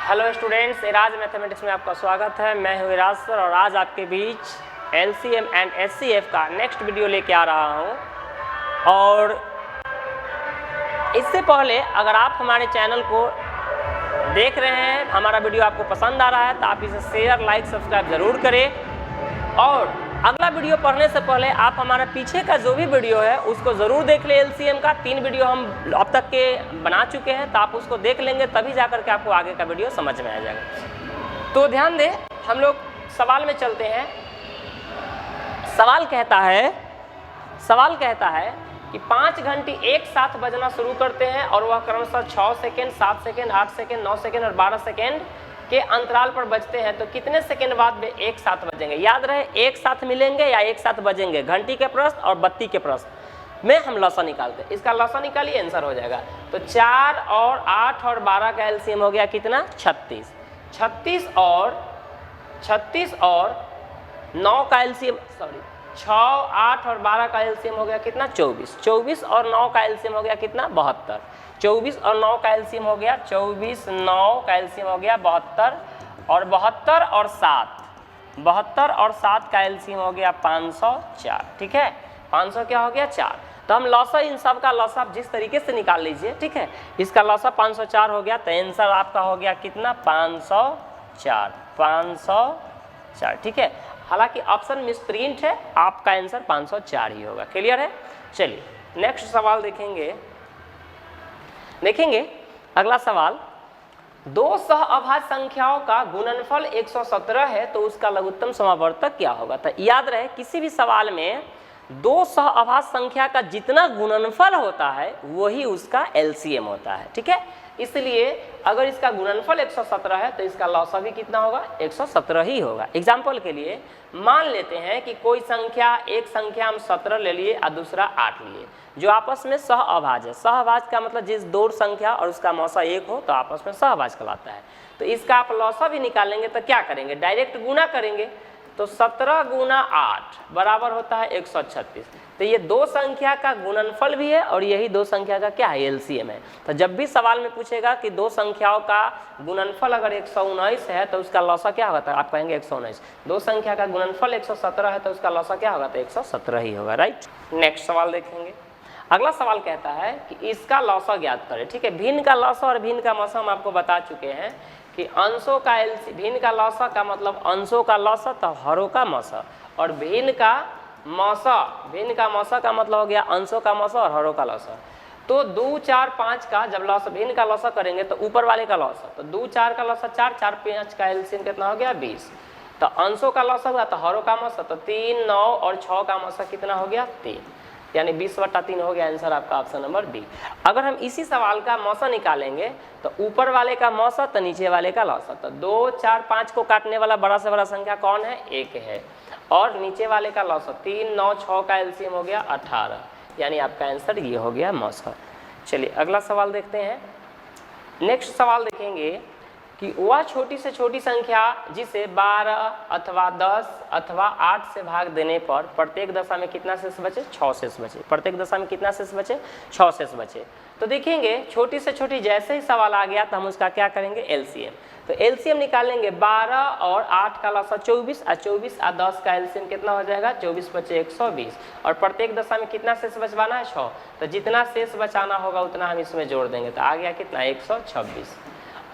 Hello students, Ira's mathematics में आपका स्वागत है। मैं हूँ इराज सर और आज आपके बीच एलसीएम एंड एचसीएफ का नेक्स्ट वीडियो लेके आ रहा हूँ। और इससे पहले अगर आप हमारे चैनल को देख रहे हैं, हमारा वीडियो आपको पसंद आ रहा है तो आप इसे शेयर, लाइक, सब्सक्राइब ज़रूर करें। और अगला वीडियो पढ़ने से पहले आप हमारा पीछे का जो भी वीडियो है उसको ज़रूर देख लें। एलसीएम का 3 वीडियो हम अब तक के बना चुके हैं, तो आप उसको देख लेंगे तभी जाकर के आपको आगे का वीडियो समझ में आ जाएगा। तो ध्यान दें, हम लोग सवाल में चलते हैं। सवाल कहता है कि 5 घंटे एक साथ बजना शुरू करते हैं और वह क्रमशः 6 सेकेंड, 7 सेकेंड, 8 सेकेंड, 9 सेकेंड और 12 सेकेंड के अंतराल पर बजते हैं, तो कितने सेकेंड बाद वे एक साथ बजेंगे। याद रहे, एक साथ मिलेंगे या एक साथ बजेंगे। घंटी के प्रश्न और बत्ती के प्रश्न में हम लसा निकालते हैं। इसका लसा निकालिए, आंसर हो जाएगा। तो 4 और 8 और 12 का एलसीएम हो गया कितना? 36। 36 और 9 का एलसीएम 6, 8 और 12 का एलसीएम हो गया कितना? 24। 24 और 9 का एलसीएम हो गया कितना? 72। 24 और 9 का एलसीएम हो गया 24, 9 का एलसीएम हो गया 72 और 72 और 7 का एलसीएम हो गया 504। ठीक है, 500 क्या हो गया? 4। तो हम लॉसा इन सब का लॉसा आप जिस तरीके से निकाल लीजिए। ठीक है, इसका लॉसा 504 हो गया, तो आंसर आपका हो गया कितना? 504। ठीक है, हालांकि ऑप्शन मिसप्रिंट है, आपका आंसर 504 ही होगा। क्लियर है? चलिए नेक्स्ट सवाल देखेंगे। अगला सवाल, 2 सहअभाज्य संख्याओं का गुणनफल 117 है तो उसका लघुत्तम समावर्तक क्या होगा। तो याद रहे, किसी भी सवाल में 2 सहअभाज्य संख्या का जितना गुणनफल होता है वही उसका एलसीएम होता है। ठीक है, इसलिए अगर इसका गुणनफल 117 है तो इसका लॉसा भी कितना होगा? 117 ही होगा। एग्जाम्पल के लिए मान लेते हैं कि कोई संख्या, एक संख्या हम 17 ले लिए और दूसरा 8 लिए, जो आपस में सहअभाज्य है। सहअभाज्य का मतलब जिस 2 संख्या और उसका मौसा 1 हो तो आपस में सहअभाज्य कहलाता है। तो इसका आप लॉसा भी निकालेंगे तो क्या करेंगे? डायरेक्ट गुना करेंगे। तो 17 गुना 8 बराबर होता है 136। तो ये 2 संख्या का गुणनफल भी है और यही 2 संख्या का क्या है? एलसीएम है। तो जब भी सवाल में पूछेगा कि 2 संख्याओं का गुणनफल अगर 119 है तो उसका लॉसा क्या होगा? तो आप कहेंगे 119। 2 संख्या का गुणनफल 117 है तो उसका लॉसा क्या होगा? तो 117 ही होगा। राइट, नेक्स्ट सवाल देखेंगे। अगला सवाल कहता है कि इसका लॉसा ज्ञात करें। ठीक है, भिन्न का लॉसा और भिन्न का मौसा हम आपको बता चुके हैं कि अंशों का भिन्न का लॉसा का मतलब अंशों का लॉसा तो हरों का मौसा, और भिन्न का मौसा का मतलब हो गया अंशों का मौसा और हरों का लॉसा। तो 2, 4, 5 का जब लॉसा भिन्न का लॉसा करेंगे तो ऊपर वाले का लॉसा, तो 2, 4 का लॉसा 4, 4, 5 का एलसीएम कितना हो गया? 20। तो अंशों का लॉसा हुआ तो हरों का मौसा, तो 3, 9 और 6 का मौसा कितना हो गया? 3, यानी 20/3 हो गया। आंसर आपका ऑप्शन नंबर डी। अगर हम इसी सवाल का मौसा निकालेंगे तो ऊपर वाले का मौसा तो नीचे वाले का लौसा, तो 2, 4, 5 को काटने वाला बड़ा से बड़ा संख्या कौन है? 1 है। और नीचे वाले का लौसा 3, 9, 6 का एलसीएम हो गया 18, यानी आपका आंसर ये हो गया मौसा। चलिए अगला सवाल देखते हैं। नेक्स्ट सवाल देखेंगे कि वह छोटी से छोटी संख्या जिसे 12 अथवा 10 अथवा 8 से भाग देने पर प्रत्येक दशा में कितना शेष बचे? 6 शेष बचे। प्रत्येक दशा में कितना शेष बचे? 6 शेष बचे। तो देखेंगे छोटी से छोटी जैसे ही सवाल आ गया तो हम उसका क्या करेंगे? एलसीएम। तो एलसीएम निकालेंगे। 12 और 8 का लॉसा 24 और 24 और 10 का एलसीएम कितना हो जाएगा? 24 बचे 120 और प्रत्येक दशा में कितना शेष बचवाना है? 6। तो जितना शेष बचाना होगा उतना हम इसमें जोड़ देंगे, तो आ गया कितना? 126।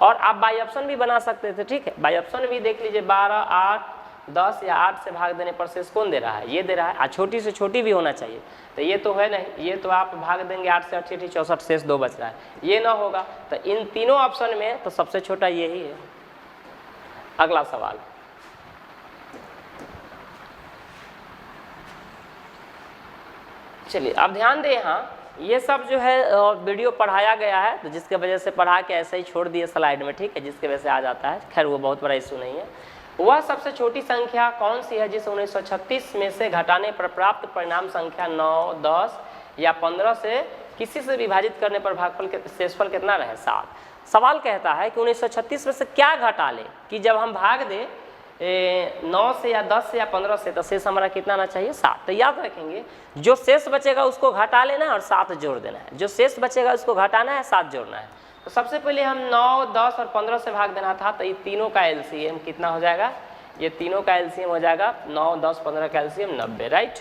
और आप बाई ऑप्शन भी बना सकते थे। ठीक है, बाई ऑप्शन भी देख लीजिए। 12, 8, 10 या 8 से भाग देने पर शेष कौन दे रहा है? ये दे रहा है। छोटी से छोटी भी होना चाहिए, तो ये तो है नहीं, ये तो आप भाग देंगे 8 से 8 64 शेष 2 बच रहा है, ये ना होगा। तो इन तीनों ऑप्शन में तो सबसे छोटा यही है। अगला सवाल, चलिए अब ध्यान दें। यहाँ ये सब जो है वीडियो पढ़ाया गया है, तो जिसके वजह से पढ़ा के ऐसे ही छोड़ दिए स्लाइड में। ठीक है, जिसके वजह से आ जाता है, खैर वो बहुत बड़ा इशू नहीं है। वह सबसे छोटी संख्या कौन सी है जिसे 1936 में से घटाने पर प्राप्त परिणाम संख्या 9, 10 या 15 से किसी से विभाजित करने पर भागफल शेषफल कितना रहे? 7। सवाल कहता है कि 1936 में से क्या घटा ले कि जब हम भाग दें 9 से या 10 से या 15 से तो शेष हमारा कितना आना चाहिए? 7। तो याद रखेंगे, जो शेष बचेगा उसको घटा लेना है और 7 जोड़ देना है। जो शेष बचेगा उसको घटाना है, 7 जोड़ना है। तो सबसे पहले हम 9, 10 और 15 से भाग देना था, तो ये तीनों का एलसीएम कितना हो जाएगा, ये तीनों का एलसीएम हो जाएगा 9, 10, 15 का एलसीएम 90, राइट।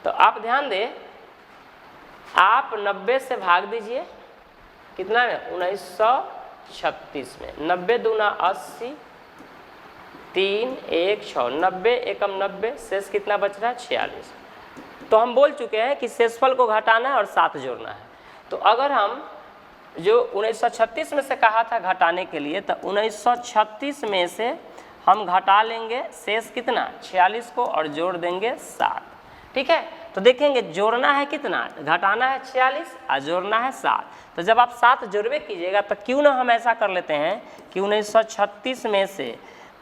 तो आप ध्यान दें, आप 90 से भाग दीजिए कितना में, 1936 में, 90 दूना 80, 3, 1, 6, 90 एकम 90, शेष कितना बच रहा है 46। तो हम बोल चुके हैं कि शेषफल को घटाना है और 7 जोड़ना है। तो अगर हम जो 1936 में से कहा था घटाने के लिए, तो 1936 में से हम घटा लेंगे शेष कितना 46 को और जोड़ देंगे 7, ठीक है। तो देखेंगे जोड़ना है कितना, घटाना है 46 और जोड़ना है 7। तो जब आप 7 जोड़वे कीजिएगा तो क्यों ना हम ऐसा कर लेते हैं कि 1936 में से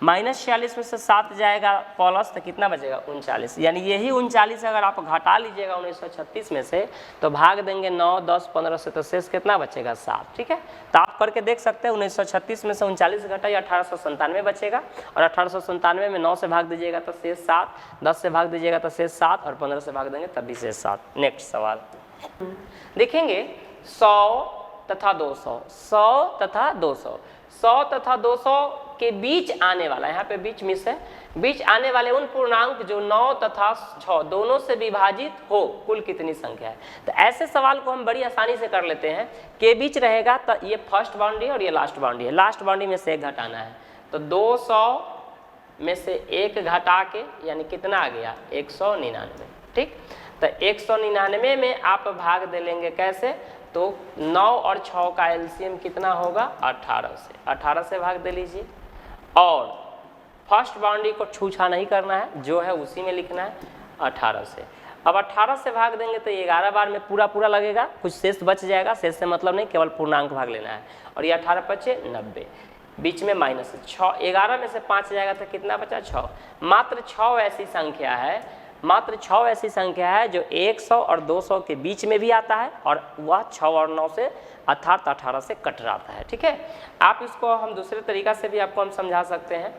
-46 में से 7 जाएगा प्लस, तो कितना बचेगा 39, यानी यही 39 अगर आप घटा लीजिएगा 1936 में से तो भाग देंगे 9, 10, 15 से, तो शेष कितना बचेगा 7, ठीक है। तो आप करके देख सकते हैं 1936 में से 39 घटाइए 1897 बचेगा, और 1897 में 9 से भाग दीजिएगा तो शेष 7, 10 से भाग दीजिएगा तो शेष 7 और 15 से भाग देंगे तब भी शेष 7। नेक्स्ट सवाल देखेंगे 100 तथा 200, 100 तथा 200, 100 तथा 200 के बीच आने वाला, यहाँ पे बीच मिस है, बीच आने वाले उन पूर्णांक जो 9 तथा 6 दोनों से विभाजित हो कुल कितनी संख्या है। तो ऐसे सवाल को हम बड़ी आसानी से कर लेते हैं। के बीच रहेगा तो ये फर्स्ट बाउंड्री है और ये लास्ट बाउंड्री है, लास्ट बाउंड्री में से एक घटाना है। तो 200 में से एक घटा के यानी कितना आ गया 199, ठीक। तो 199 में आप भाग दे लेंगे कैसे, तो 9 और 6 का एलसीएम कितना होगा 18 से, 18 से भाग दे लीजिए। और फर्स्ट बाउंड्री को छूछा नहीं करना है, जो है उसी में लिखना है 18 से। अब 18 से भाग देंगे तो 11 बार में पूरा पूरा लगेगा, कुछ शेष बच जाएगा, शेष से मतलब नहीं, केवल पूर्णांक भाग लेना है। और ये 18 बचे 90, बीच में माइनस 6, 11 में से 5 जाएगा तो कितना बचा 6। मात्र 6 ऐसी संख्या है, मात्र 6 ऐसी संख्या है जो 100 और 200 के बीच में भी आता है और वह 6 और 9 से अर्थात 18 से कट जाता है, ठीक है। आप इसको हम दूसरे तरीका से भी आपको हम समझा सकते हैं,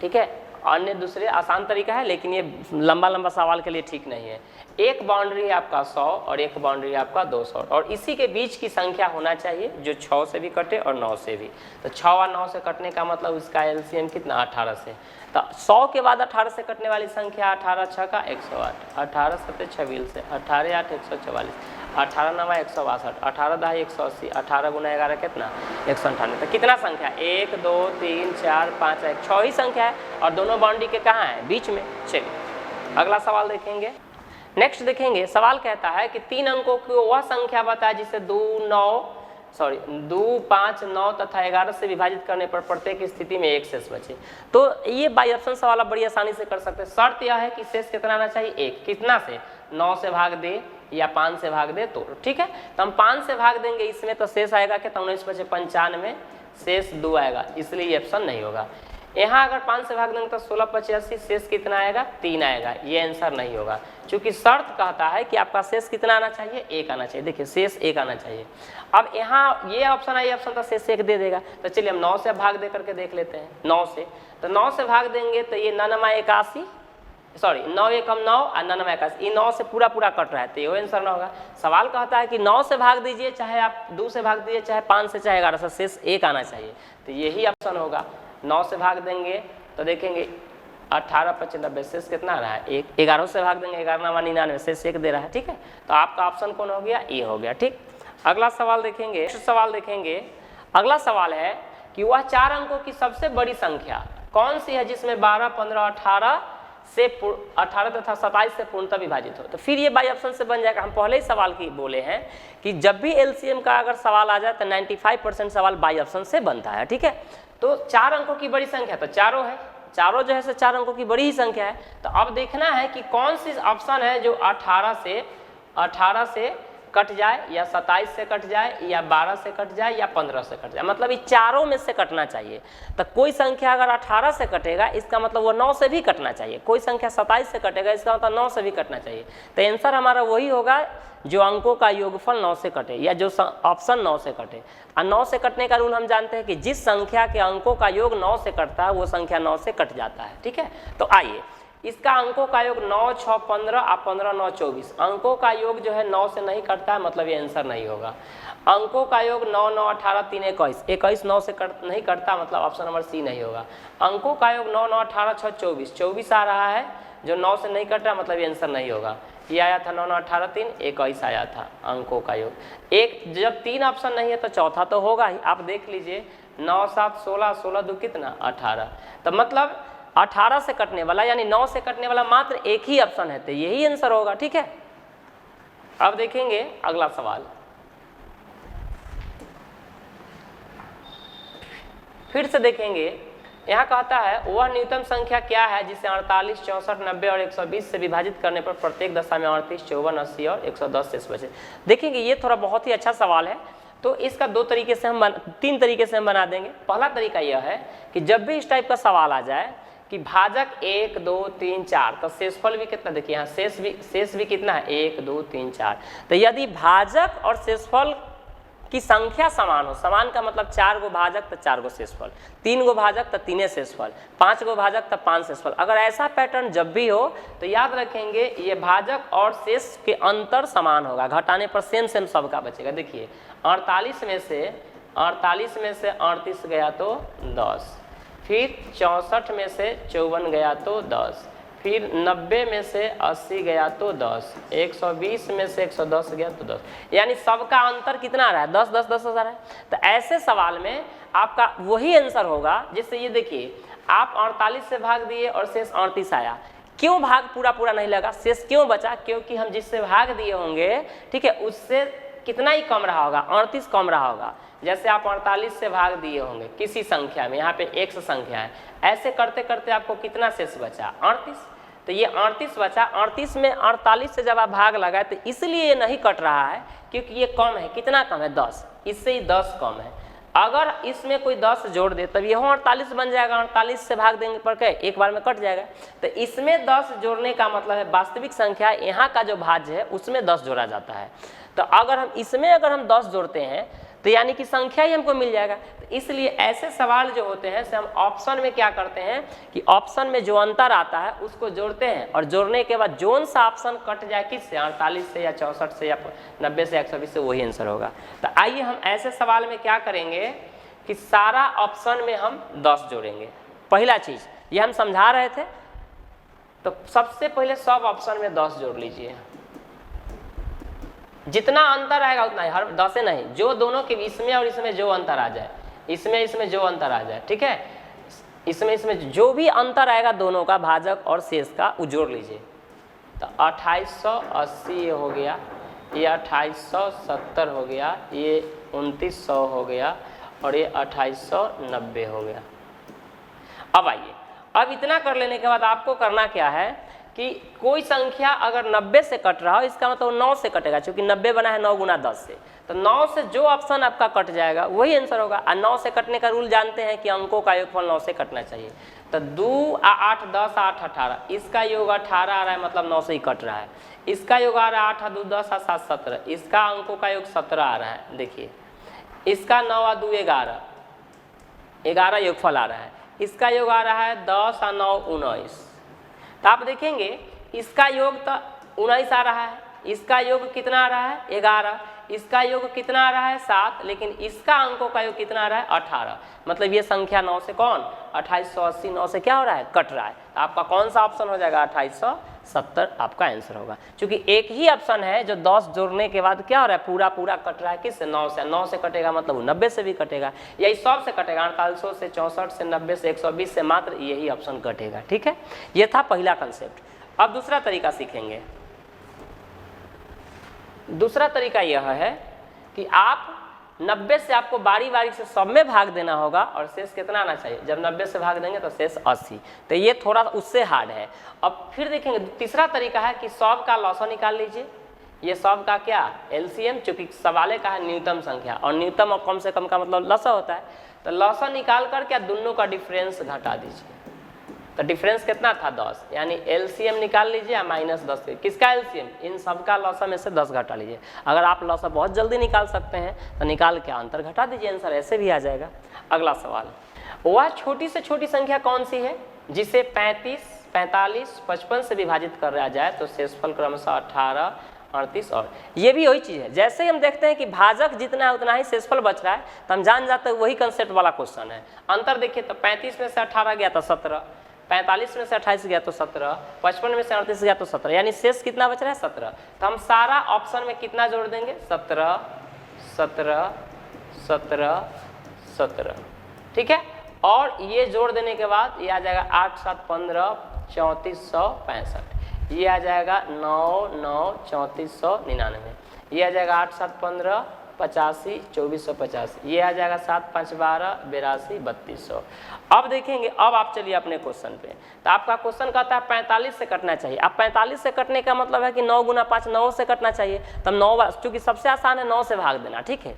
ठीक है, अन्य दूसरे आसान तरीका है, लेकिन ये लंबा लंबा सवाल के लिए ठीक नहीं है। एक बाउंड्री है आपका 100 और एक बाउंड्री है आपका 200, और इसी के बीच की संख्या होना चाहिए जो 6 से भी कटे और 9 से भी। तो 6 और 9 से कटने का मतलब इसका एलसीएम कितना 18 से। तो 100 के बाद 18 से कटने वाली संख्या 18 6 का 108, 18 7 26 से, 18 8 144, 18 9 162, 18 10 180, 18 गुना 11 कितना 198। तो कितना संख्या 1 2 3 4 5 1, 6 ही संख्या है और दोनों बाउंड्री के कहाँ है बीच में। चलिए अगला सवाल देखेंगे। नेक्स्ट देखेंगे, सवाल कहता है कि 3 अंकों की वह संख्या बताए जिसे 2 5 9 तथा 11 से विभाजित करने पर प्रत्येक स्थिति में एक शेष बचे। तो ये बाई ऑप्शन सवाल आप बड़ी आसानी से कर सकते हैं। शर्त यह है कि शेष कितना आना चाहिए 1, कितना से 9 से भाग दे या 5 से भाग दे तो, ठीक है। तो हम 5 से भाग देंगे इसमें, तो शेष आएगा कितना 19 बचे 95, शेष 2 आएगा, इसलिए ये ऑप्शन नहीं होगा। यहाँ अगर 5 से भाग देंगे तो 16 85, शेष कितना आएगा 3 आएगा, ये आंसर नहीं होगा, क्योंकि शर्त कहता है कि आपका शेष कितना आना चाहिए 1 आना चाहिए। देखिए शेष 1 आना चाहिए। अब यहाँ ये ऑप्शन है, ये ऑप्शन तो शेष 1 दे देगा। तो चलिए हम 9 से भाग दे करके देख लेते हैं। 9 से, तो 9 से भाग देंगे तो ये 9 81, सॉरी 9 एकम 9 और 9 81, ये 9 से पूरा पूरा कट रहा है, तो ये आंसर ना होगा। सवाल कहता है कि 9 से भाग दीजिए, चाहे आप 2 से भाग दीजिए, चाहे 5 से, चाहे 11 से, शेष 1 आना चाहिए, तो यही ऑप्शन होगा। 9 से भाग देंगे तो देखेंगे 18 25 90, शेष कितना आ रहा है 1। 11 से भाग देंगे 11 99, शेष 1 दे रहा है, ठीक है। तो आपका ऑप्शन कौन हो गया, ए हो गया, ठीक। अगला सवाल देखेंगे, सवाल देखेंगे। अगला सवाल है कि वह 4 अंकों की सबसे बड़ी संख्या कौन सी है जिसमें 12 15 18 से 18 तथा 27 से पूर्णतः विभाजित हो। तो फिर ये बाई ऑप्शन से बन जाएगा। हम पहले ही सवाल की बोले हैं कि जब भी एलसीएम का अगर सवाल आ जाए तो 95% सवाल बाई ऑप्शन से बनता है, ठीक है। तो 4 अंकों की बड़ी संख्या तो चारों है, चारों जो है से 4 अंकों की बड़ी ही संख्या है। तो अब देखना है कि कौन सी ऑप्शन है जो 18 से कट जाए, या 27 से कट जाए, या 12 से कट जाए, या 15 से कट जाए, मतलब ये चारों में से कटना चाहिए। तो कोई संख्या अगर 18 से कटेगा इसका मतलब वो 9 से भी कटना चाहिए, कोई संख्या 27 से कटेगा इसका मतलब 9 से भी कटना चाहिए। तो आंसर हमारा वही होगा जो अंकों का योगफल 9 से कटे, या जो ऑप्शन 9 से कटे। और 9 से कटने का रूल हम जानते हैं कि जिस संख्या के अंकों का योग 9 से कटता है वो संख्या 9 से कट जाता है, ठीक है। तो आइए, इसका अंकों का योग 9 6 15 और 15 9 24, अंकों का योग जो है 9 से नहीं कटता है, मतलब ये आंसर नहीं होगा। अंकों का योग 9 9 18 3 21, 21 9 से नहीं कटता, मतलब ऑप्शन नंबर सी नहीं होगा। अंकों का योग 9 9 18 6 24, 24 आ रहा है जो 9 से नहीं कट रहा, मतलब ये आंसर नहीं होगा। ये आया था 9 9 18 3, 21 आया था अंकों का योग। एक जब 3 ऑप्शन नहीं है तो चौथा तो होगा ही। आप देख लीजिए 9 7 16, 16 2 कितना 18, तो मतलब 18 से कटने वाला यानी 9 से कटने वाला मात्र एक ही ऑप्शन है, तो यही आंसर होगा। ठीक है, अब देखेंगे अगला सवाल। फिर से देखेंगे, यहाँ कहता है वह न्यूनतम संख्या क्या है जिसे 48, 64, 90 और 120 से विभाजित करने पर प्रत्येक दशा में 38, 54, 80 और 110 शेष बचे। देखेंगे ये थोड़ा बहुत ही अच्छा सवाल है, तो इसका तीन तरीके से हम बना देंगे। पहला तरीका यह है कि जब भी इस टाइप का सवाल आ जाए कि भाजक 1 2 3 4, तो शेषफल भी कितना, देखिए यहाँ शेष भी कितना है 1 2 3 4, तो यदि भाजक और शेषफल की संख्या समान हो, समान का मतलब 4 गो भाजक तो 4 गो शेषफल, 3 गो भाजक तो 3 शेषफल, 5 गो भाजक तो 5 शेषफल, अगर ऐसा पैटर्न जब भी हो तो याद रखेंगे ये भाजक और शेष के अंतर समान होगा, घटाने पर सेम सबका बचेगा। देखिए 48 में से 38 गया तो 10, फिर 64 में से 54 गया तो 10, फिर 90 में से 80 गया तो 10, 120 में से 110 गया तो 10, यानी सबका अंतर कितना आ रहा है 10 10 10 आ रहा है। तो ऐसे सवाल में आपका वही आंसर होगा, जिससे ये देखिए आप 48 से भाग दिए और शेष 38 आया, क्यों भाग पूरा नहीं लगा, शेष क्यों बचा, क्योंकि हम जिससे भाग दिए होंगे, ठीक है, उससे कितना ही कम रहा होगा, 38 कम रहा होगा। जैसे आप 48 से भाग दिए होंगे किसी संख्या में, यहाँ पे x संख्या है, ऐसे करते करते आपको कितना शेष बचा 38, तो ये 38 बचा। 38 में 48 से जब आप भाग लगाए तो इसलिए ये नहीं कट रहा है क्योंकि ये कम है, कितना कम है 10, इससे ही 10 कम है। अगर इसमें कोई 10 जोड़ दे तब यह 48 बन जाएगा, 48 से भाग देंगे पर क्या एक बार में कट जाएगा। तो इसमें 10 जोड़ने का मतलब है वास्तविक संख्या यहाँ का जो भाज्य है उसमें 10 जोड़ा जाता है। तो अगर हम इसमें 10 जोड़ते हैं तो यानी कि संख्या ही हमको मिल जाएगा। तो इसलिए ऐसे सवाल जो होते हैं से हम ऑप्शन में क्या करते हैं कि ऑप्शन में जो अंतर आता है उसको जोड़ते हैं, और जोड़ने के बाद जोन सा ऑप्शन कट जाए किससे, 48 से या 64 से या 90 से 120 से, वही आंसर होगा। तो आइए हम ऐसे सवाल में क्या करेंगे कि सारा ऑप्शन में हम 10 जोड़ेंगे। पहला चीज ये हम समझा रहे थे, तो सबसे पहले सब ऑप्शन में 10 जोड़ लीजिए, जितना अंतर आएगा उतना ही, हर 10 से नहीं, जो दोनों के इसमें और इसमें जो अंतर आ जाए, इसमें जो अंतर आ जाए, ठीक है, इसमें जो भी अंतर आएगा दोनों का भाजक और शेष का वो जोड़ लीजिए। तो 2880 ये हो गया, ये 2870 हो गया, ये 2900 हो गया और ये 2890 हो गया। अब आइए, अब इतना कर लेने के बाद आपको करना क्या है कि कोई संख्या अगर 90 से कट रहा हो, इसका मतलब 9 से कटेगा, क्योंकि 90 बना है 9 गुना 10 से, तो 9 से जो ऑप्शन आपका कट जाएगा वही आंसर होगा। और 9 से कटने का रूल जानते हैं कि अंकों का योगफल 9 से कटना चाहिए। तो 2 8 10 8 18, इसका योग 18 आ रहा है, मतलब 9 से ही कट रहा है। इसका योग आ रहा है 8 2 10 7 17, इसका अंकों का योग 17 आ रहा है। देखिए इसका 9 2 11, 11 योगफल आ रहा है। इसका योग आ रहा है 10 और 9 19। तो आप देखेंगे इसका योग तो 19 आ रहा है, इसका योग कितना आ रहा है 11, इसका योग कितना आ रहा है 7, लेकिन इसका अंकों का योग कितना आ रहा है 18, मतलब ये संख्या 9 से कौन 2880 9 से क्या हो रहा है कट रहा है। तो आपका कौन सा ऑप्शन हो जाएगा 2870 आपका आंसर होगा, क्योंकि एक ही ऑप्शन है जो 10 जोड़ने के बाद क्या हो रहा है पूरा कट रहा है, किससे 9 से। 9 से कटेगा मतलब 90 से भी कटेगा, यही 100 से कटेगा, 4800 से 64 से 90 से 120 से, मात्र यही ऑप्शन कटेगा। ठीक है, ये था पहला कंसेप्ट। अब दूसरा तरीका सीखेंगे। दूसरा तरीका यह है कि आप 90 से आपको बारी बारी से सब में भाग देना होगा, और शेष कितना आना चाहिए, जब 90 से भाग देंगे तो शेष 80। तो ये थोड़ा उससे हार्ड है। अब फिर देखेंगे तीसरा तरीका है कि सब का लॉसा निकाल लीजिए। ये सब का क्या एलसीएम, चूंकि सवाल का है न्यूनतम संख्या, और न्यूनतम और कम से कम का मतलब लॉसा होता है। तो लॉसा निकाल कर क्या दोनों का डिफरेंस घटा दीजिए। तो डिफरेंस कितना था 10, यानी एलसीएम निकाल लीजिए -10। किसका एलसीएम, इन सब का लॉसा में से 10 घटा लीजिए। अगर आप लॉसा बहुत जल्दी निकाल सकते हैं तो निकाल के अंतर घटा दीजिए, आंसर ऐसे भी आ जाएगा। अगला सवाल, वह छोटी से छोटी संख्या कौन सी है जिसे 35, 45, 55 से विभाजित कर रहा जाए तो शेषफल क्रमशः 18, 38 और ये भी वही चीज़ है। जैसे ही हम देखते हैं कि भाजक जितना है उतना ही शेषफल बच रहा है तो हम जान जाते हैं वही कंसेप्ट वाला क्वेश्चन है। अंतर देखिए तो 35 में से 18 गया तो 17, 45 में से 28 गया तो 17, 55 में से 38 गया तो 17, यानी शेष कितना बच रहा है 17। तो हम सारा ऑप्शन में कितना जोड़ देंगे 17 17 17 17, ठीक है। और ये जोड़ देने के बाद ये आ जाएगा 8 7 15 3465, ये आ जाएगा 9 9 3499, ये आ जाएगा 8 7 15 85 2485, ये आ जाएगा 7 5 12 82 3200। अब देखेंगे, अब आप चलिए अपने क्वेश्चन पे। तो आपका क्वेश्चन कहता है 45 से कटना चाहिए। अब 45 से कटने का मतलब है कि 9 गुना 5 9 से कटना चाहिए। तब 9, चूँकि सबसे आसान है 9 से भाग देना, ठीक है।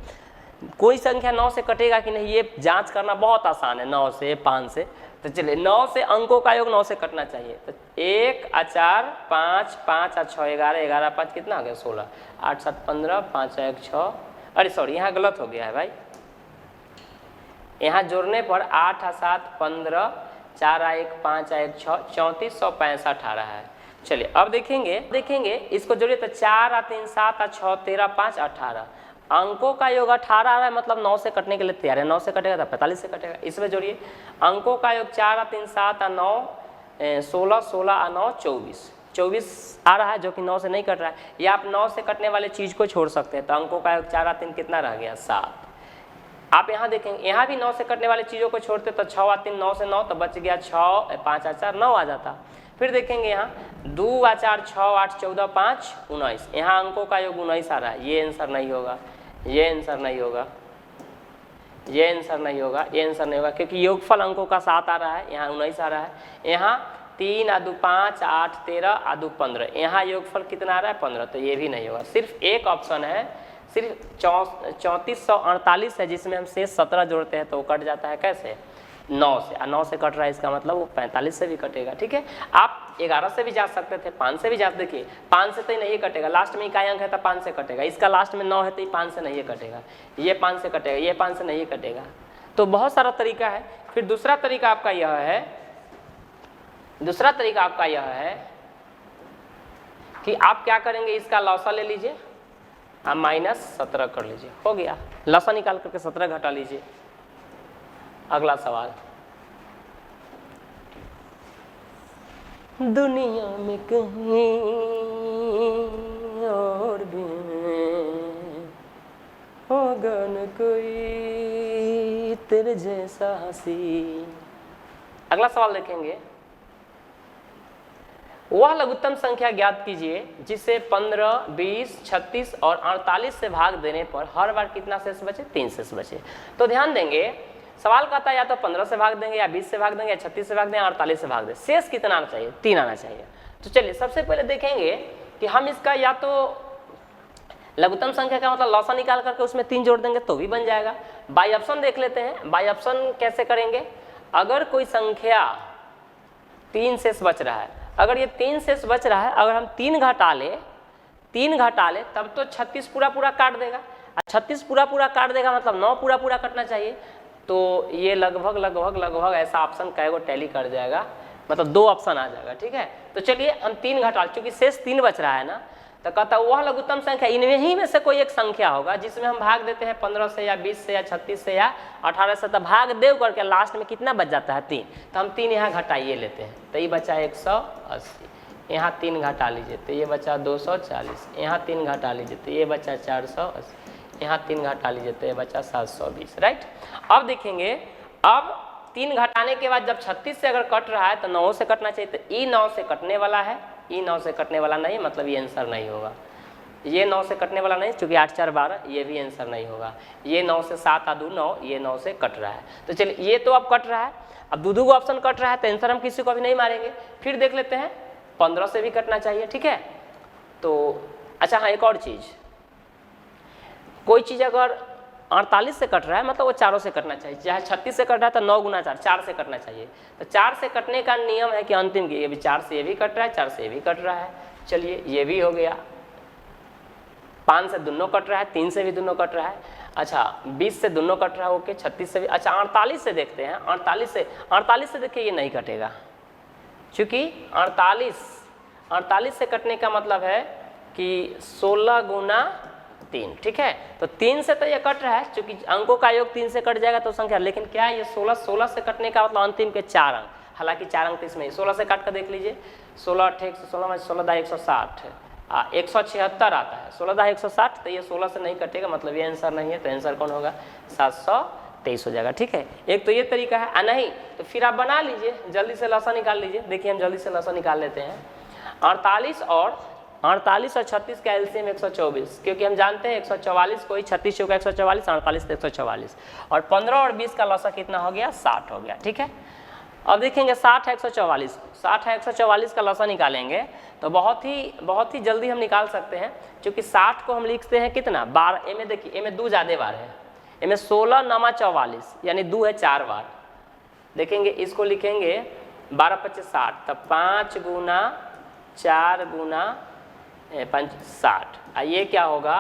कोई संख्या 9 से कटेगा कि नहीं ये जांच करना बहुत आसान है, 9 से 5 से। तो चलिए 9 से अंकों का योग 9 से कटना चाहिए। तो 1 4 5 5 6 11 11 5 कितना हो गया 16, 8 7 15 5 1 6, अरे सॉरी यहाँ गलत हो गया है भाई, यहाँ जोड़ने पर 8 7 15 4 1 5 1 6 3465 आ रहा है। चलिए अब देखेंगे इसको जोड़िए तो 4 3 7 6 13 5 18, अंकों का योग 18 आ रहा है, मतलब 9 से कटने के लिए तैयार है। 9 से कटेगा तो 45 से कटेगा। इसमें जोड़िए अंकों का योग 4 3 7 9 16 16 9 24 आ रहा है, जो कि 9 से नहीं कट रहा है। या आप 9 से कटने वाले चीज़ को छोड़ सकते हैं। तो अंकों का योग 4 3 कितना रह गया 7। आप यहाँ देखेंगे, यहाँ भी 9 से कटने वाले चीज़ों को छोड़ते तो 6 3 9 से 9 तो बच गया 6 5 4 9 आ जाता। फिर देखेंगे यहाँ 2 4 6 8 14 5 19, यहाँ अंकों का योग 19 आ रहा है। ये आंसर नहीं होगा, ये आंसर नहीं होगा, ये आंसर नहीं होगा, ये आंसर नहीं होगा, क्योंकि योगफल अंकों का 7 आ रहा है, यहाँ 19 आ रहा है। यहाँ 3 आ 2 5 8 13 आ 2 15, यहाँ योगफल कितना आ रहा है 15, तो ये भी नहीं होगा। सिर्फ एक ऑप्शन है, सिर्फ 3448 है, जिसमें हम शेष 17 जोड़ते हैं तो वो कट जाता है कैसे 9 से। 9 से कट रहा है इसका मतलब वो 45 से भी कटेगा, ठीक है। आप 11 से भी जा सकते थे, 5 से भी जा, देखिए 5 से तो नहीं कटेगा, लास्ट में इकाई अंक है तो 5 से कटेगा। इसका लास्ट में 9 है तो 5 से नहीं कटेगा, ये 5 से कटेगा, ये 5 से नहीं कटेगा। तो बहुत सारा तरीका है। फिर दूसरा तरीका आपका यह है, कि आप क्या करेंगे, इसका लौसा ले लीजिए, आप -17 कर लीजिए, हो गया। लौसा निकाल करके 17 घटा लीजिए। अगला सवाल, दुनिया में कहीं और भी होगा न कोई तेरे जैसा हसीन। अगला सवाल देखेंगे, वह लघुत्तम संख्या ज्ञात कीजिए जिसे 15, 20, 36 और 48 से भाग देने पर हर बार कितना शेष बचे, 3 शेष बचे। तो ध्यान देंगे, सवाल कहता है या तो 15 से भाग देंगे, या 20 से भाग देंगे, या 36 से भाग देंगे, 48 से भाग देंगे, शेष कितना आना चाहिए, 3 आना चाहिए। तो चलिए सबसे पहले देखेंगे कि हम इसका या तो लघुत्तम संख्या का मतलब लौसा निकाल करके उसमें 3 जोड़ देंगे तो भी बन जाएगा। बाई ऑप्शन देख लेते हैं। बाई ऑप्शन कैसे करेंगे, अगर कोई संख्या 3 शेष बच रहा है, अगर ये 3 शेष बच रहा है, अगर हम 3 घटा ले तब तो 36 पूरा काट देगा। 36 पूरा काट देगा मतलब 9 पूरा कटना चाहिए। तो ये लगभग ऐसा ऑप्शन कई गो टैली कर जाएगा, मतलब 2 ऑप्शन आ जाएगा, ठीक है। तो चलिए हम 3 घटा, चूंकि शेष 3 बच रहा है ना, तो कहता वह लघुत्तम संख्या इनमें ही में से कोई एक संख्या होगा जिसमें हम भाग देते हैं 15 से या 20 से या 36 से या 18 से, तो भाग देव करके लास्ट में कितना बच जाता है 3। तो हम 3 यहाँ घटाइए लेते हैं, तो ये बचा 180, यहाँ 3 घटा लीजिए तो ये बचा 240, यहाँ 3 घटा लीजिए तो ये बचा 480, यहाँ 3 घटा लीजिए तो ये बचा 720, राइट। अब देखेंगे, अब 3 घटाने के बाद जब 36 से अगर कट रहा है तो 9 से कटना चाहिए। तो ई 9 से कटने वाला है, ई 9 से कटने वाला नहीं, मतलब ये आंसर नहीं होगा। ये 9 से कटने वाला नहीं, चूँकि 8 4 12, ये भी आंसर नहीं होगा। ये 9 से 7 आ 2 9, ये 9 से कट रहा है। तो चलिए ये तो अब कट रहा है, अब दो को ऑप्शन कट रहा है, तो आंसर हम किसी को अभी नहीं मारेंगे। फिर देख लेते हैं 15 से भी कटना चाहिए, ठीक है। तो अच्छा हाँ, एक और चीज़, कोई चीज़ अगर 48 से कट रहा है मतलब वो 4 से कटना चाहिए। चाहे 36 से कट रहा है तो 9 गुना 4 से कटना चाहिए। तो 4 से कटने का नियम है कि अंतिम की, ये भी 4 से ये भी कट रहा है, 4 से ये भी कट रहा है। चलिए ये भी हो गया, 5 से दोनों कट रहा है, 3 से भी दोनों कट रहा है। अच्छा 20 से दोनों कट रहा है, ओके। 36 से भी, अच्छा 48 से देखते हैं। 48 से देखिए ये नहीं कटेगा, चूँकि 48 से कटने का मतलब है कि 16 गुना 3, ठीक है। तो 3 से तो ये कट रहा है, क्योंकि अंकों का योग 3 से कट जाएगा तो संख्या, लेकिन क्या है ये 16 से कटने का मतलब अंतिम के 4 अंक, हालांकि 4 अंक इसमें 16 से काट कर देख लीजिए, 16 8 116 में 16 160 176 आता है, 16 160, तो ये 16 से नहीं कटेगा, मतलब ये आंसर नहीं है, तो आंसर कौन होगा 723 हो जाएगा, ठीक है। एक तो ये तरीका है, नहीं तो फिर आप बना लीजिए, जल्दी से लसा निकाल लीजिए। देखिए हम जल्दी से लसा निकाल लेते हैं। 48 और 36 का एलसीएम 124, क्योंकि हम जानते हैं 144 कोई 36 चौका 144, 48 तो 144, और 15 और 20 का लसा कितना हो गया 60 हो गया, ठीक है। अब देखेंगे 60 है 144, 60 है 144 का लसा निकालेंगे तो बहुत ही जल्दी हम निकाल सकते हैं, क्योंकि 60 को हम लिखते हैं कितना 12, ए में देखिए ए में 2 ज़्यादा बार है, ए में 16 नमा 44, यानी 2 है 4 बार। देखेंगे इसको लिखेंगे 12 25 60, तब 5 गुना 4 गुना 5 60, ये क्या होगा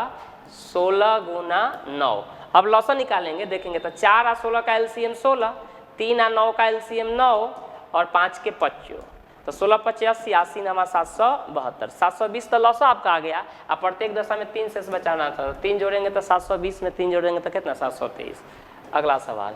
16 गुना 9। अब लसा निकालेंगे, देखेंगे तो 4 और 16 का एलसीएम 16, 3 और 9 का एलसीएम 9, और 5 के 25, तो 16 25 80, 80 नमा 772, 720 तो लसा आपका आ गया। अब प्रत्येक दशा में 3 शेष बचाना था, 3 जोड़ेंगे तो 720 में 3 जोड़ेंगे तो कितना 723। अगला सवाल,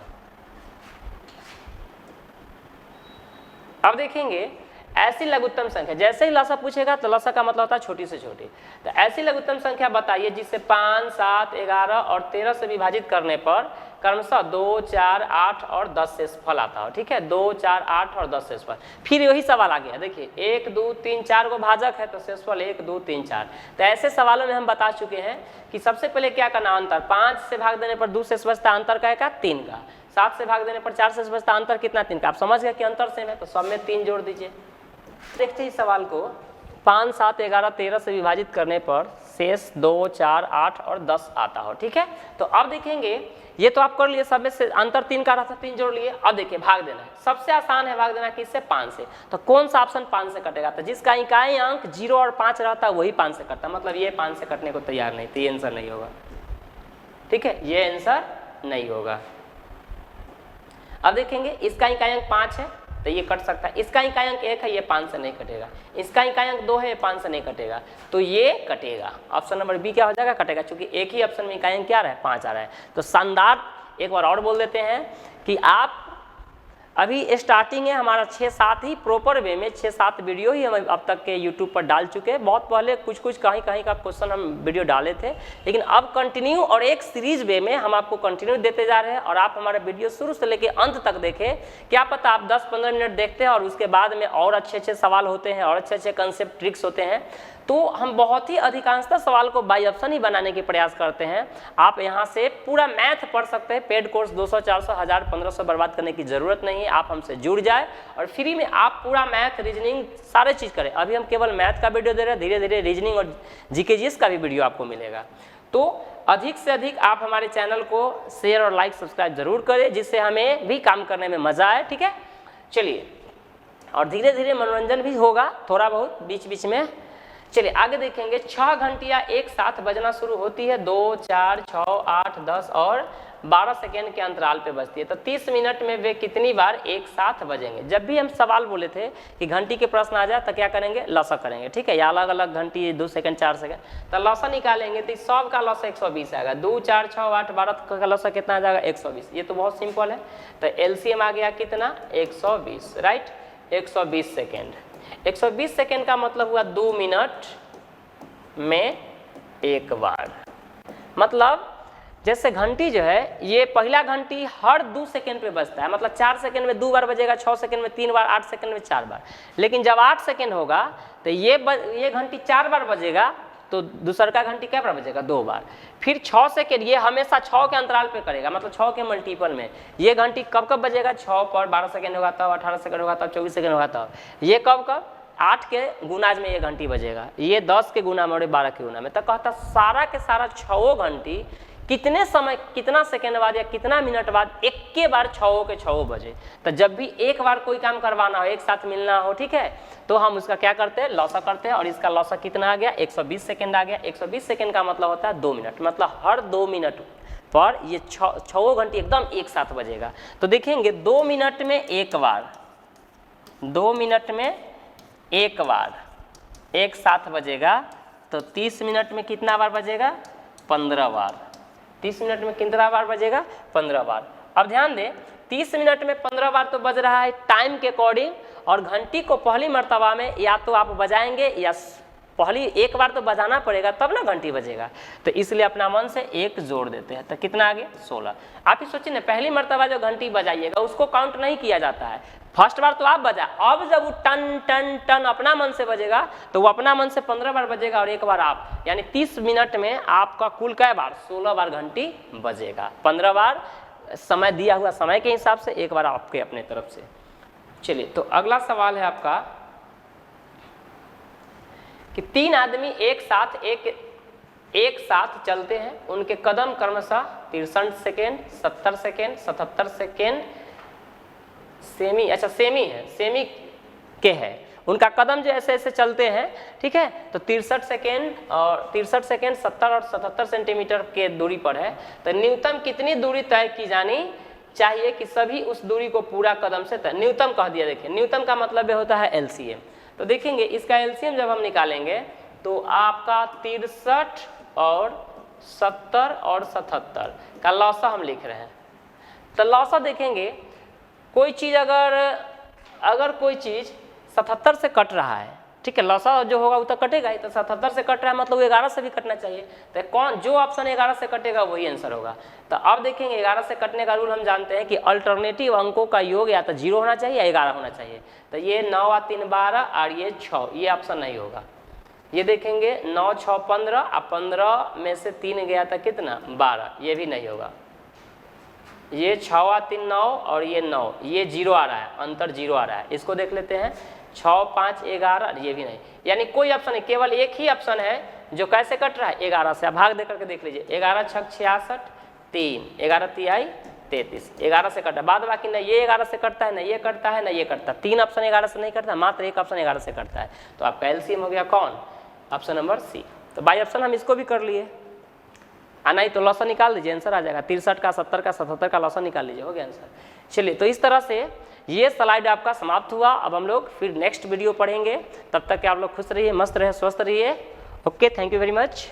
अब देखेंगे ऐसी लघुत्तम संख्या, जैसे ही लसा पूछेगा तो लसा का मतलब होता है छोटी से छोटी, तो ऐसी लघुत्तम संख्या बताइए जिससे 5 7 11 और 13 से विभाजित करने पर क्रमशः 2 4 8 और 10 शेषफल आता हो, ठीक है। 2 4 8 और 10 शेषफल, फिर वही सवाल आ गया, देखिए 1 2 3 4 को भाजक है तो शेषफल 1 2 3 4। तो ऐसे सवालों में हम बता चुके हैं कि सबसे पहले क्या करना, अंतर, 5 से भाग देने पर 2 शेष बचता, अंतर का 3 का, 7 से भाग देने पर 4 शेष बचता, अंतर कितना 3 का। आप समझ गए कि अंतर सेम है, तो सब में 3 जोड़ दीजिए। देखते हैं इस सवाल को, 5 7 11 13 से विभाजित करने पर शेष 2 4 8 और 10 आता हो, ठीक है। तो अब देखेंगे, ये तो आप कर लिए, सब में से अंतर 3 का रहा था, 3 जोड़ लिए। अब देखिए भाग देना है, सबसे आसान है भाग देना किससे, 5 से। तो कौन सा ऑप्शन 5 से कटेगा, तो जिसका इकाई अंक 0 और 5 रहता है वही 5 से कटता, मतलब ये 5 से कटने को तैयार नहीं, तो ये आंसर नहीं होगा, ठीक है, ये आंसर नहीं होगा। अब देखेंगे इसका इकाई अंक 5 है तो ये कट सकता है, इसका इकाई अंक 1 है, ये 5 से नहीं कटेगा, इसका इकाई अंक 2 है, ये 5 से नहीं कटेगा, तो ये कटेगा। ऑप्शन नंबर बी क्या हो जाएगा, कटेगा, क्योंकि एक ही ऑप्शन में इकाई अंक क्या रहा है 5 आ रहा है। तो शानदार, एक बार और बोल देते हैं कि आप अभी स्टार्टिंग है हमारा, 6-7 ही प्रॉपर वे में 6-7 वीडियो ही हम अब तक के यूट्यूब पर डाल चुके हैं। बहुत पहले कुछ कहीं का क्वेश्चन हम वीडियो डाले थे, लेकिन अब कंटिन्यू और एक सीरीज वे में हम आपको कंटिन्यू देते जा रहे हैं, और आप हमारे वीडियो शुरू से लेकर अंत तक देखें। क्या पता आप 10-15 मिनट देखते हैं और उसके बाद में और अच्छे सवाल होते हैं और अच्छे कंसेप्ट ट्रिक्स होते हैं, तो हम बहुत ही अधिकांशतः सवाल को बाई ऑप्शन ही बनाने के प्रयास करते हैं। आप यहाँ से पूरा मैथ पढ़ सकते हैं, पेड कोर्स 200 400 1000 1500 बर्बाद करने की जरूरत नहीं है। आप हमसे जुड़ जाए और फ्री में आप पूरा मैथ रीजनिंग सारे चीज़ करें। अभी हम केवल मैथ का वीडियो दे रहे हैं, धीरे धीरे रीजनिंग और जीकेजीएस का भी वीडियो आपको मिलेगा। तो अधिक से अधिक आप हमारे चैनल को शेयर और लाइक सब्सक्राइब जरूर करें, जिससे हमें भी काम करने में मजा आए, ठीक है। चलिए, और धीरे धीरे मनोरंजन भी होगा थोड़ा बहुत बीच बीच में। चलिए आगे देखेंगे, 6 घंटियाँ एक साथ बजना शुरू होती है, 2 4 6 8 10 और 12 सेकेंड के अंतराल पे बजती है। तो 30 मिनट में वे कितनी बार एक साथ बजेंगे। जब भी हम सवाल बोले थे कि घंटी के प्रश्न आ जाए तो क्या करेंगे, लसा करेंगे, ठीक है, या अलग अलग घंटी 2 सेकेंड 4 सेकेंड, तो लसा निकालेंगे तो सब का लसा 120 आएगा। 2 4 6 8 12 का लसा कितना आ जाएगा 120। ये तो बहुत सिंपल है। तो एलसीएम आ गया कितना 120, राइट, 120 सेकेंड। 120 सेकेंड का मतलब हुआ 2 मिनट में एक बार। मतलब जैसे घंटी जो है, ये पहला घंटी हर 2 सेकेंड पे बजता है, मतलब 4 सेकेंड में 2 बार बजेगा, 6 सेकेंड में 3 बार, 8 सेकेंड में 4 बार। लेकिन जब 8 सेकेंड होगा तो ये घंटी 4 बार बजेगा, तो दूसरा का घंटी क्या बार बजेगा 2 बार। फिर 6 सेकेंड, ये हमेशा 6 के अंतराल पे करेगा, मतलब 6 के मल्टीपल में। ये घंटी कब कब बजेगा, 6 पर 12 सेकेंड होगा तब, 18 सेकेंड होगा तब, 24 सेकेंड होगा तब। ये कब 8 के गुनाज में ये घंटी बजेगा, ये 10 के गुना में और 12 के गुना में। तो कहता सारा के सारा 6 घंटी कितने समय, कितना सेकेंड बाद या कितना मिनट बाद एक के बार 6 के 6 बजे। तो जब भी एक बार कोई काम करवाना हो, एक साथ मिलना हो, ठीक है, तो हम उसका क्या करते हैं, लौसा करते हैं। और इसका लौसा कितना आ गया 120 सेकेंड आ गया। 120 सेकेंड का मतलब होता है 2 मिनट, मतलब हर 2 मिनट पर ये 6 घंटी एकदम एक साथ बजेगा। तो देखेंगे 2 मिनट में एक बार, 2 मिनट में एक बार एक साथ बजेगा, तो 30 मिनट में कितना बार बजेगा? 15 बार। 30 मिनट में कितना बार बजेगा? 15 बार। अब ध्यान दें, 30 मिनट में 15 बार तो बज रहा है टाइम के अकॉर्डिंग, और घंटी को पहली मर्तबा में या तो आप बजाएंगे या पहली एक बार तो बजाना पड़ेगा तब ना घंटी बजेगा, तो इसलिए अपना मन से 1 जोड़ देते हैं। तो कितना आ गया? 16। आप ही सोचिए ना, पहली मर्तबा जो घंटी बजाइएगा उसको काउंट नहीं किया जाता है, फर्स्ट बार तो आप बजा, अब जब वो टन टन टन अपना मन से बजेगा तो वो अपना मन से 15 बार बजेगा और एक बार आप, यानी 30 मिनट में आपका कुल कै बार? 16 बार घंटी बजेगा। 15 बार समय दिया हुआ समय के हिसाब से, एक बार आपके अपने तरफ से। चलिए, तो अगला सवाल है आपका कि 3 आदमी एक साथ चलते हैं, उनके कदम क्रमशः 63 सेकेंड, 70 सेकेंड, 77 सेकेंड सेमी, अच्छा सेमी है, सेमी के है, उनका कदम जो ऐसे ऐसे चलते हैं, ठीक है, तो 63 सेकेंड और 63 सेकेंड 70 और 77 सेंटीमीटर के दूरी पर है। तो न्यूनतम कितनी दूरी तय की जानी चाहिए कि सभी उस दूरी को पूरा कदम से तय? न्यूनतम कह दिया। देखिए, न्यूनतम का मतलब होता है एलसीएम। तो देखेंगे इसका एलसीएम जब हम निकालेंगे तो आपका 63 और 70 और 77 का लौसा हम लिख रहे हैं। तो लौसा देखेंगे, कोई चीज़ अगर कोई चीज़ 77 से कट रहा है, ठीक है, लौसा जो होगा वो तो कटेगा ही, तो 77 से कट रहा है मतलब 11 से भी कटना चाहिए। तो कौन जो ऑप्शन 11 से कटेगा वही आंसर होगा। तो अब देखेंगे 11 से कटने का रूल हम जानते हैं कि अल्टरनेटिव अंकों का योग या तो 0 होना चाहिए या 11 होना चाहिए। तो ये 9 और 3 12 और ये 6, ये ऑप्शन नहीं होगा। ये देखेंगे 9 6 15 और 15 में से 3 गया था कितना? 12, ये भी नहीं होगा। ये 6 और 3 9 और ये 9, ये 0 आ रहा है, अंतर 0 आ रहा है। इसको देख लेते हैं, 6 5 11, ये भी नहीं, यानी कोई ऑप्शन नहीं, केवल एक ही ऑप्शन है जो कैसे कट रहा है? 11 से। भाग दे करके देख लीजिए, 11 6 66 3, 11 तिहाई 33, 11 से कटा, बाद बाकी नहीं ये 11 से कटता है, नहीं ये कटता है, नहीं ये कटता। 3 ऑप्शन 11 से नहीं करता, मात्र एक ऑप्शन 11 से कटता है। तो आपका एलसीएम हो गया कौन? Option number C. तो बाई ऑप्शन हम इसको भी कर लिए, नहीं तो लौसा निकाल दीजिए, आंसर आ जाएगा। 63 का 70 का 77 का लौसा निकाल लीजिए, हो गया आंसर। चलिए, तो इस तरह से ये स्लाइड आपका समाप्त हुआ। अब हम लोग फिर नेक्स्ट वीडियो पढ़ेंगे, तब तक के आप लोग खुश रहिए, मस्त रहिए, स्वस्थ रहिए। Okay, thank you very much.